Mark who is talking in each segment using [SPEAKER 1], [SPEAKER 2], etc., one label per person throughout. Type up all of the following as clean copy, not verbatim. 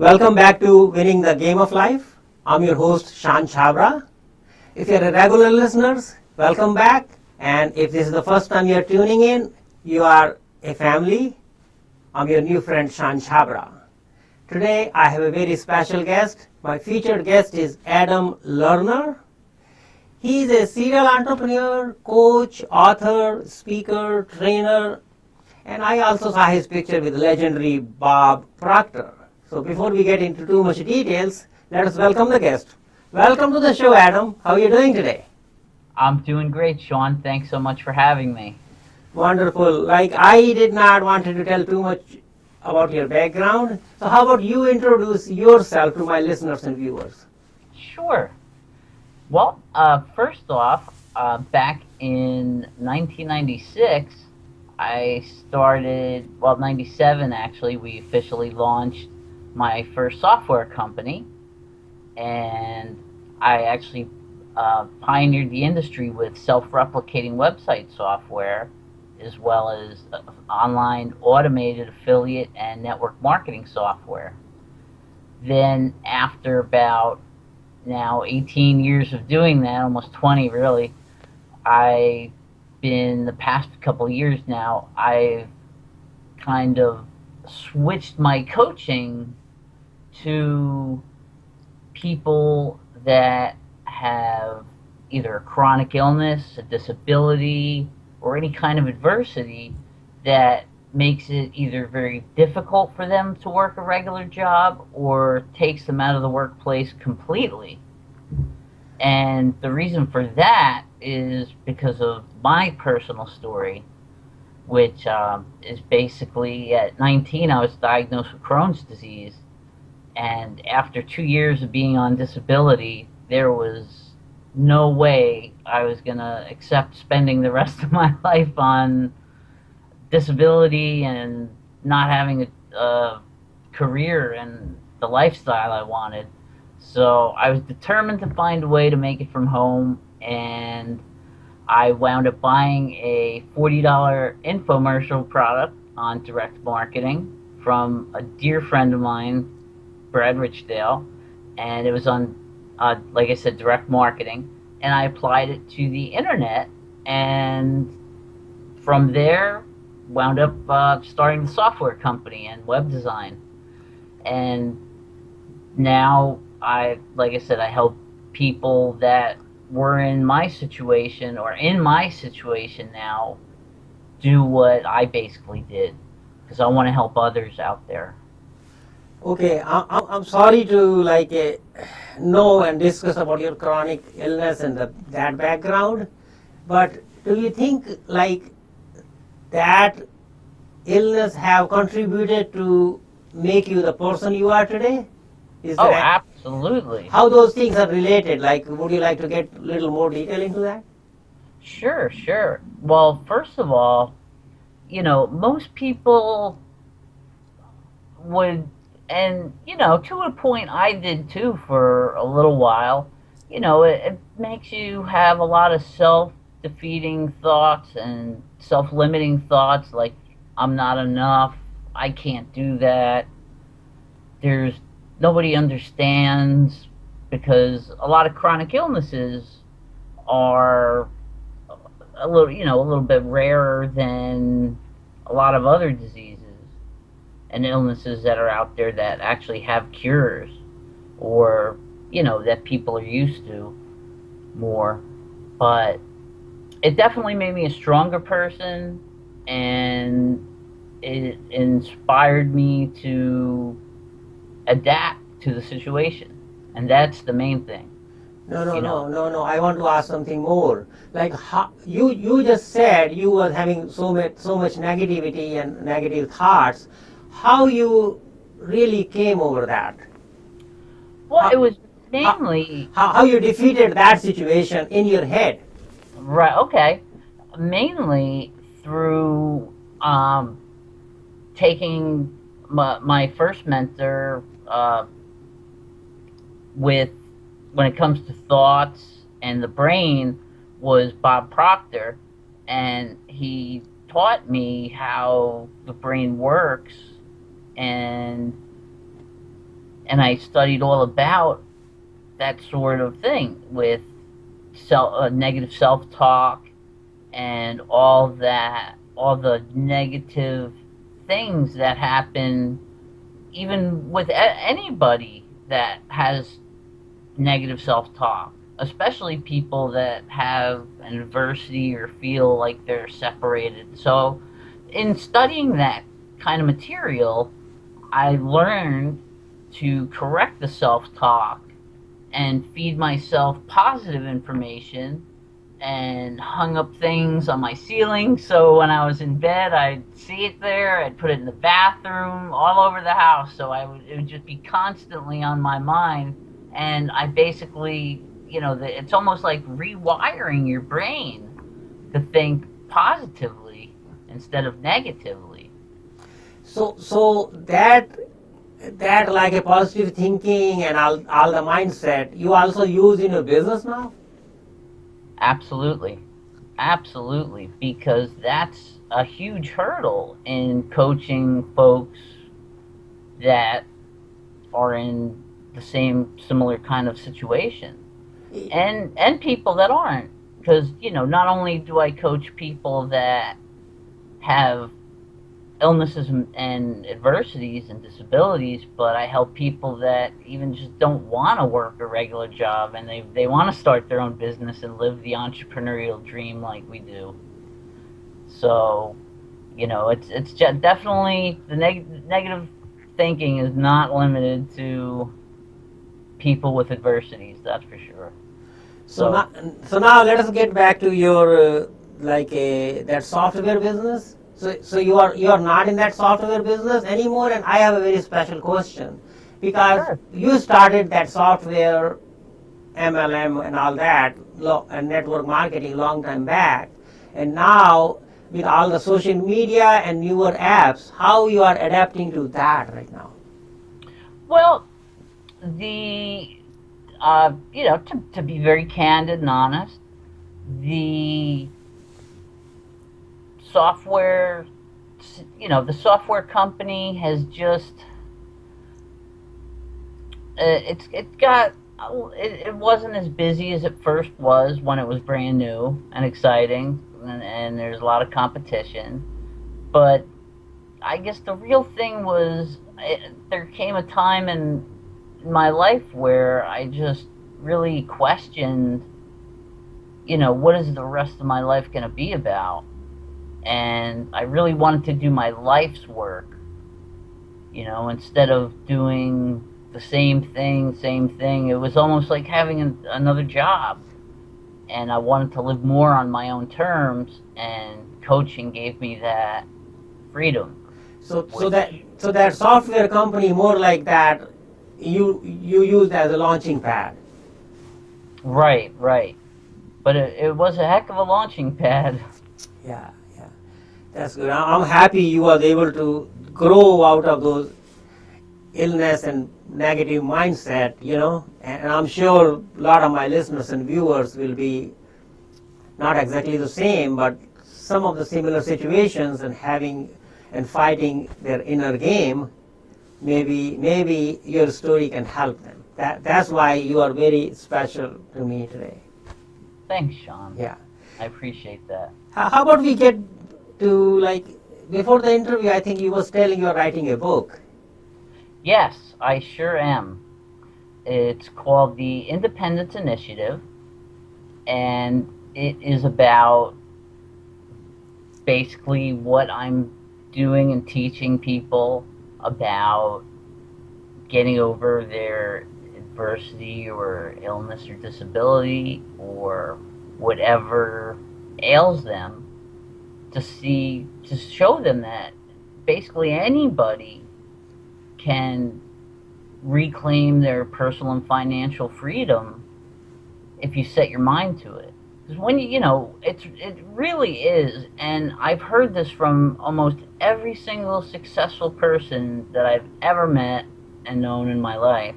[SPEAKER 1] Welcome back to Winning the Game of Life. I'm your host, Shawn Chhabra. If you're a regular listener, welcome back. And if this is the first time you're tuning in, you are a family. I'm your new friend, Shawn Chhabra. Today, I have a very special guest. My featured guest is Adam Lerner. He is a serial entrepreneur, coach, author, speaker, trainer, and I also saw his picture with legendary Bob Proctor. So before we get into too much details, let us welcome the guest. Welcome to the show, Adam. How are you doing today?
[SPEAKER 2] I'm doing great, Shawn. Thanks so much for having me.
[SPEAKER 1] Wonderful. I did not want to tell too much about your background. So how about you introduce yourself to my listeners and viewers?
[SPEAKER 2] Sure. Well, first off, back in 1996, I started, 97 actually, we officially launched my first software company, and I actually pioneered the industry with self-replicating website software, as well as online automated affiliate and network marketing software. Then after about now 18 years of doing that, almost 20 really, I've been, the past couple of years now, I've kind of switched my coaching to people that have either a chronic illness, a disability, or any kind of adversity that makes it either very difficult for them to work a regular job or takes them out of the workplace completely. And the reason for that is because of my personal story, which is basically at 19 I was diagnosed with Crohn's disease. And after 2 years of being on disability, there was no way I was going to accept spending the rest of my life on disability and not having a career and the lifestyle I wanted. So I was determined to find a way to make it from home, and I wound up buying a $40 infomercial product on direct marketing from a dear friend of mine, Brad Richdale, and it was on, like I said, direct marketing, and I applied it to the internet, and from there wound up starting the software company and web design. And now like I said, I help people that were in my situation or in my situation now do what I basically did, because I want to help others out there.
[SPEAKER 1] Okay, I'm sorry to know and discuss about your chronic illness and that background, but do you think that illness have contributed to make you the person you are today?
[SPEAKER 2] Absolutely.
[SPEAKER 1] How those things are related? Would you like to get a little more detail into that?
[SPEAKER 2] Sure. Well, first of all, most people would, and to a point I did too for a little while, it makes you have a lot of self-defeating thoughts and self-limiting thoughts, like I'm not enough, I can't do that, nobody understands, because a lot of chronic illnesses are a little bit rarer than a lot of other diseases and illnesses that are out there that actually have cures, or that people are used to more. But it definitely made me a stronger person, and it inspired me to adapt to the situation, and that's the main thing.
[SPEAKER 1] No. I want to ask something more. How, you just said you were having so much negativity and negative thoughts. How you really came over that?
[SPEAKER 2] Well, it was mainly
[SPEAKER 1] how you defeated that situation in your head.
[SPEAKER 2] Right. Okay. Mainly through taking my first mentor with, when it comes to thoughts and the brain, was Bob Proctor, and he taught me how the brain works and and I studied all about that sort of thing with negative self-talk and all the negative things that happen even with anybody that has negative self-talk, especially people that have an adversity or feel like they're separated. So in studying that kind of material, I learned to correct the self-talk and feed myself positive information, and hung up things on my ceiling, so when I was in bed I'd see it there. I'd put it in the bathroom, all over the house, so it would just be constantly on my mind. And I basically, it's almost like rewiring your brain to think positively instead of negatively.
[SPEAKER 1] So that like a positive thinking and all the mindset you also use in your business now?
[SPEAKER 2] Absolutely. Absolutely. Because that's a huge hurdle in coaching folks that are in the similar kind of situation. And people that aren't. Because, not only do I coach people that have illnesses and adversities and disabilities, but I help people that even just don't want to work a regular job, and they want to start their own business and live the entrepreneurial dream like we do. So, it's just definitely the negative thinking is not limited to people with adversities, that's for sure.
[SPEAKER 1] So now let us get back to your that software business. So you are not in that software business anymore, and I have a very special question, because
[SPEAKER 2] Sure.
[SPEAKER 1] you started that software, MLM and all that, and network marketing long time back, and now with all the social media and newer apps, how you are adapting to that right now?
[SPEAKER 2] Well, to be very candid and honest, the software, the software company has just, it wasn't as busy as it first was when it was brand new and exciting, and there's a lot of competition. But I guess the real thing was, there came a time in my life where I just really questioned, what is the rest of my life going to be about? And I really wanted to do my life's work, instead of doing the same thing. It was almost like having another job. And I wanted to live more on my own terms, and coaching gave me that freedom.
[SPEAKER 1] So that software company, more like that, you used as a launching pad.
[SPEAKER 2] Right. But it was a heck of a launching pad.
[SPEAKER 1] Yeah. That's good. I'm happy you was able to grow out of those illness and negative mindset, and I'm sure a lot of my listeners and viewers will be not exactly the same, but some of the similar situations, and having and fighting their inner game. Maybe your story can help them. That's why you are very special to me today.
[SPEAKER 2] Thanks, Shawn.
[SPEAKER 1] Yeah.
[SPEAKER 2] I appreciate that.
[SPEAKER 1] How about we get to, before the interview, I think you was telling you are writing a book.
[SPEAKER 2] Yes, I sure am. It's called the Independence Initiative, and it is about basically what I'm doing and teaching people about getting over their adversity or illness or disability or whatever ails them, to show them that basically anybody can reclaim their personal and financial freedom if you set your mind to it. Because when it really is, and I've heard this from almost every single successful person that I've ever met and known in my life,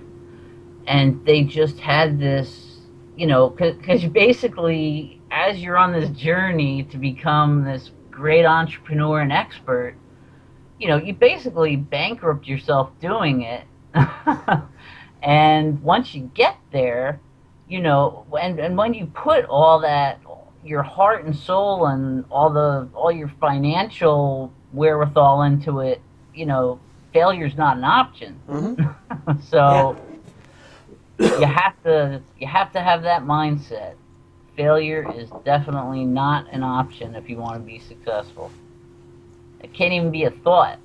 [SPEAKER 2] and they just had this, because basically, as you're on this journey to become this great entrepreneur and expert, you basically bankrupt yourself doing it. And once you get there, and when you put all that, your heart and soul and all your financial wherewithal into it, failure's not an option.
[SPEAKER 1] Mm-hmm.
[SPEAKER 2] So you have to have that mindset. Failure is definitely not an option if you want to be successful. It can't even be a thought.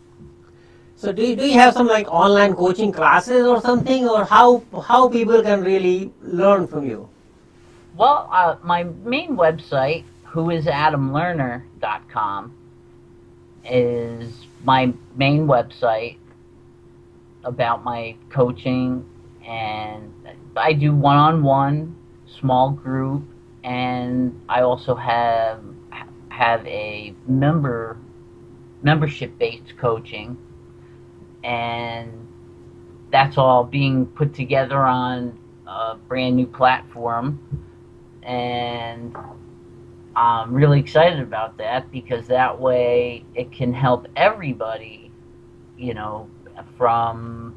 [SPEAKER 1] So do you have some like online coaching classes or something, or how people can really learn from you?
[SPEAKER 2] Well, my main website, whoisadamlerner.com, is my main website about my coaching, and I do one-on-one, small group, and I also have a membership-based coaching, and that's all being put together on a brand new platform, and I'm really excited about that because that way it can help everybody, from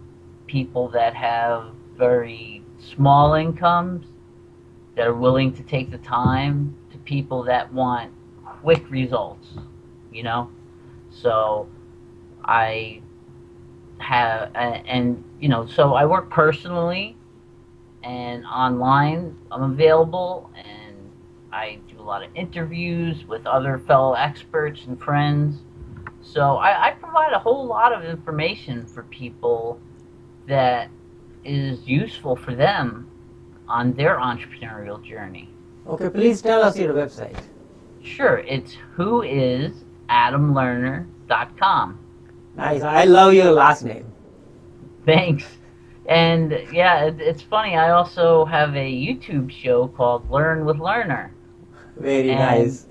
[SPEAKER 2] people that have very small incomes that are willing to take the time to people that want quick results, So I have, so I work personally and online. I'm available, and I do a lot of interviews with other fellow experts and friends. So I provide a whole lot of information for people that is useful for them on their entrepreneurial journey.
[SPEAKER 1] Okay, please tell us your website.
[SPEAKER 2] Sure, it's whoisadamlerner.com.
[SPEAKER 1] Nice. I love your last name.
[SPEAKER 2] Thanks. And yeah, it's funny. I also have a YouTube show called Learn with Lerner.
[SPEAKER 1] Very nice.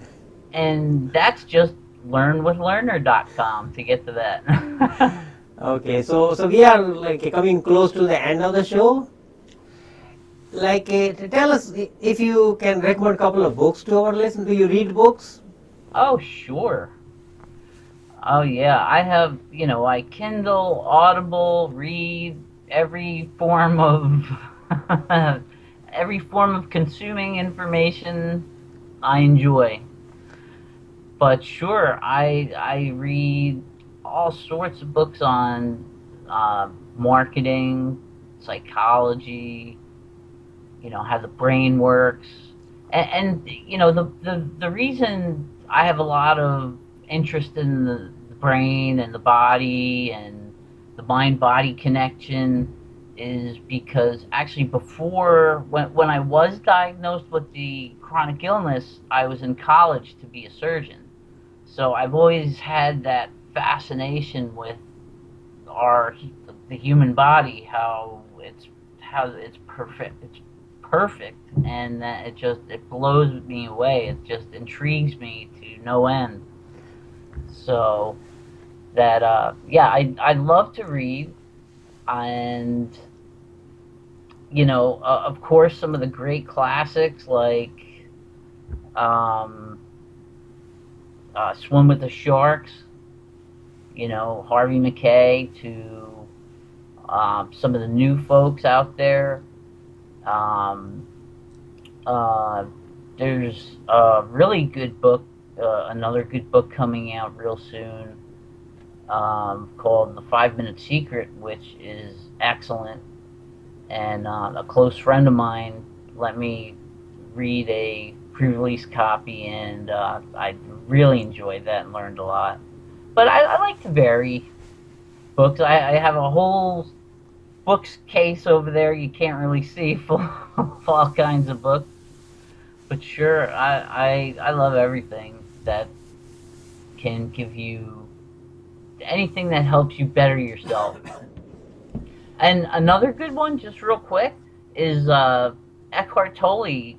[SPEAKER 2] And that's just learnwithlerner.com to get to that.
[SPEAKER 1] Okay, so we are like coming close to the end of the show. Like, tell us if you can recommend a couple of books to our listeners. Do you read books?
[SPEAKER 2] Oh, sure. Oh, yeah. I have, I Kindle, Audible, read every form of consuming information I enjoy. But sure, I read all sorts of books on marketing, psychology, how the brain works, and the reason I have a lot of interest in the brain and the body and the mind-body connection is because actually before, when I was diagnosed with the chronic illness, I was in college to be a surgeon. So I've always had that fascination with the human body, how it's perfect, and that it blows me away. It just intrigues me to no end. So that I love to read, and of course some of the great classics like Swim with the Sharks, Harvey Mackay, to some of the new folks out there. There's a really good book, another good book coming out real soon, called The 5-Minute Secret, which is excellent. And a close friend of mine let me read a pre-release copy, and I really enjoyed that and learned a lot. But I like to vary books. I have a whole books case over there you can't really see full of all kinds of books. But sure, I love everything that can give you anything that helps you better yourself. And another good one, just real quick, is Eckhart Tolle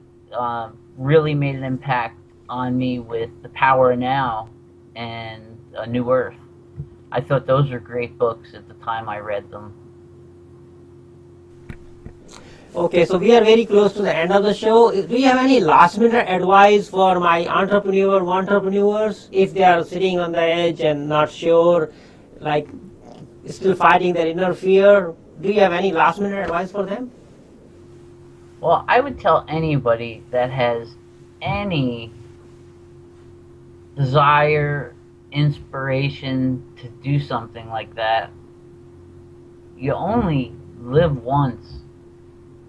[SPEAKER 2] really made an impact on me with The Power of Now and A New Earth. I thought those were great books at the time I read them.
[SPEAKER 1] Okay, so we are very close to the end of the show. Do you have any last minute advice for my entrepreneurs if they are sitting on the edge and not sure, like still fighting their inner fear? do you have any last minute advice for them?
[SPEAKER 2] Well, I would tell anybody that has any desire, inspiration to do something like that, you only live once,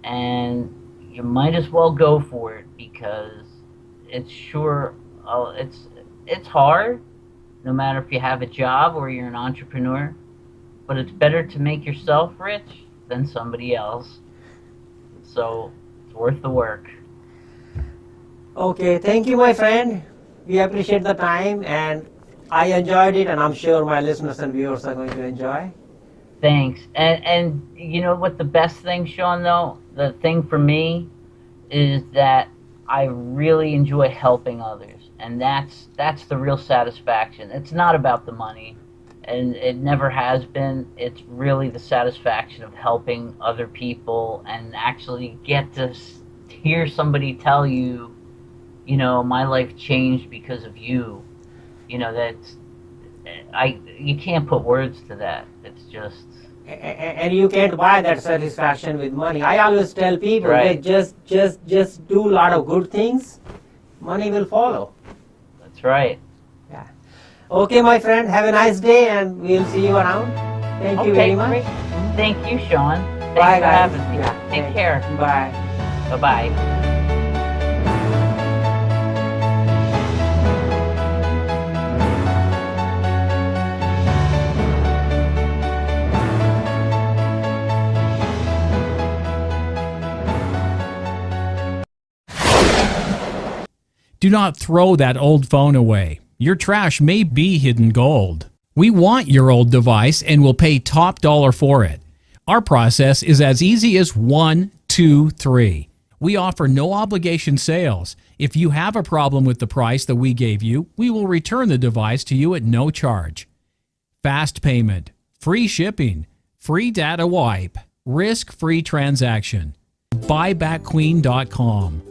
[SPEAKER 2] and you might as well go for it, because it's it's hard, no matter if you have a job or you're an entrepreneur, but it's better to make yourself rich than somebody else. So it's worth the work.
[SPEAKER 1] Okay, thank you, my friend. We appreciate the time, and I enjoyed it, and I'm sure my listeners and viewers are going to enjoy.
[SPEAKER 2] Thanks. And you know what the best thing, Shawn, though? The thing for me is that I really enjoy helping others. And that's the real satisfaction. It's not about the money, and it never has been. It's really the satisfaction of helping other people and actually get to hear somebody tell you, you know, my life changed because of you. You know, you can't put words to that. It's just...
[SPEAKER 1] And you can't buy that satisfaction with money. I always tell people
[SPEAKER 2] Right.
[SPEAKER 1] that just do a lot of good things, money will follow.
[SPEAKER 2] That's right.
[SPEAKER 1] Yeah. Okay, my friend, have a nice day, and we'll see you around. Thank you very much.
[SPEAKER 2] Great. Thank you, Shawn. Thanks
[SPEAKER 1] Bye,
[SPEAKER 2] for
[SPEAKER 1] guys.
[SPEAKER 2] having me.
[SPEAKER 1] Yeah,
[SPEAKER 2] Take care.
[SPEAKER 1] Bye.
[SPEAKER 2] Bye-bye.
[SPEAKER 3] Do not throw that old phone away. Your trash may be hidden gold. We want your old device and will pay top dollar for it. Our process is as easy as 1, 2, 3. We offer no obligation sales. If you have a problem with the price that we gave you, we will return the device to you at no charge. Fast payment, free shipping, free data wipe, risk-free transaction. Buybackqueen.com.